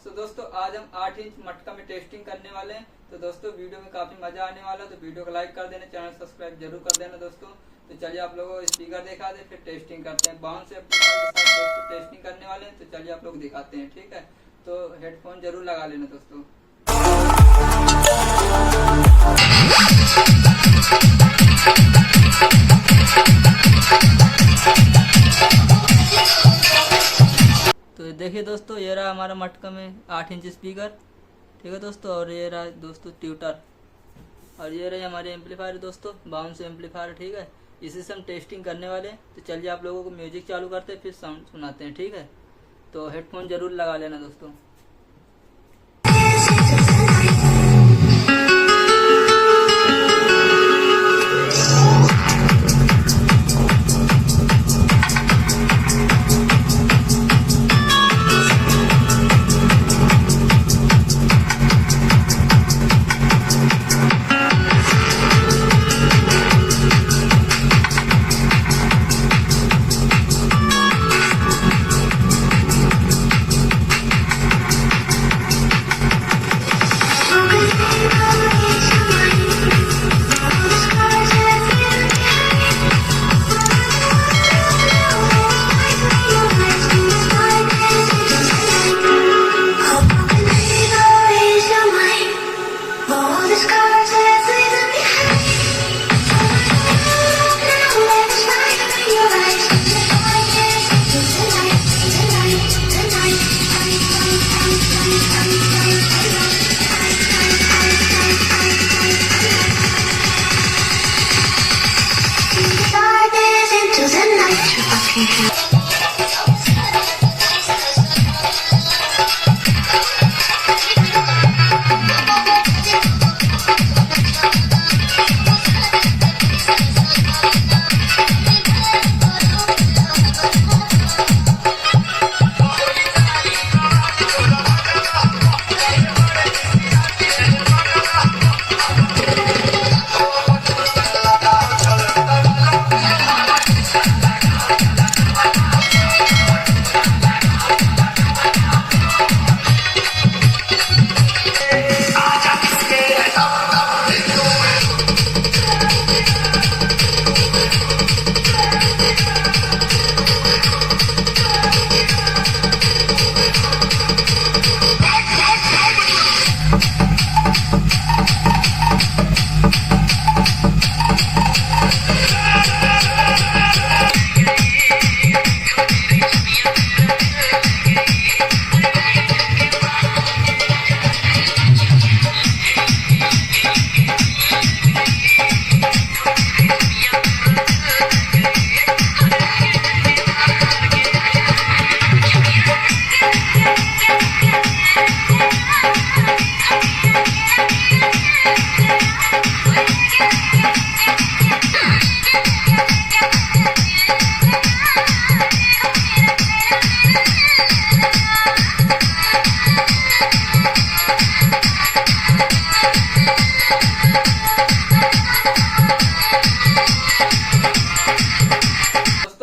तो दोस्तों आज हम 8 इंच मटका में टेस्टिंग करने वाले हैं। तो दोस्तों वीडियो में काफी मजा आने वाला है, तो वीडियो को लाइक कर देना, चैनल सब्सक्राइब जरूर कर देना दोस्तों। तो चलिए आप लोगों को स्पीकर दिखा दे, फिर टेस्टिंग करते हैं। बाउंस एम्पलीफायर के साथ दोस्तों टेस्टिंग करने वाले हैं, तो चलिए आप लोग दिखाते हैं, ठीक है। तो हेडफोन जरूर लगा लेना दोस्तों। तो देखिए दोस्तों, ये रहा हमारा मटका में 8 इंच स्पीकर, ठीक है दोस्तों। और ये रहा दोस्तों ट्यूटर, और ये रही हमारी एम्पलीफायर दोस्तों, बाउंस एम्पलीफायर, ठीक है। इसी से हम टेस्टिंग करने वाले हैं। तो चलिए आप लोगों को म्यूजिक चालू करते हैं, फिर साउंड सुनाते हैं, ठीक है। तो हेडफोन जरूर लगा लेना दोस्तों।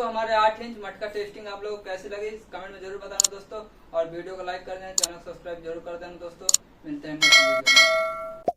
हमारे 8 इंच मटका टेस्टिंग आप लोगों को कैसी लगी कमेंट में जरूर बताना दोस्तों। और वीडियो को लाइक कर देना, चैनल सब्सक्राइब जरूर कर देना दोस्तों। मिलते हैं नेक्स्ट वीडियो में।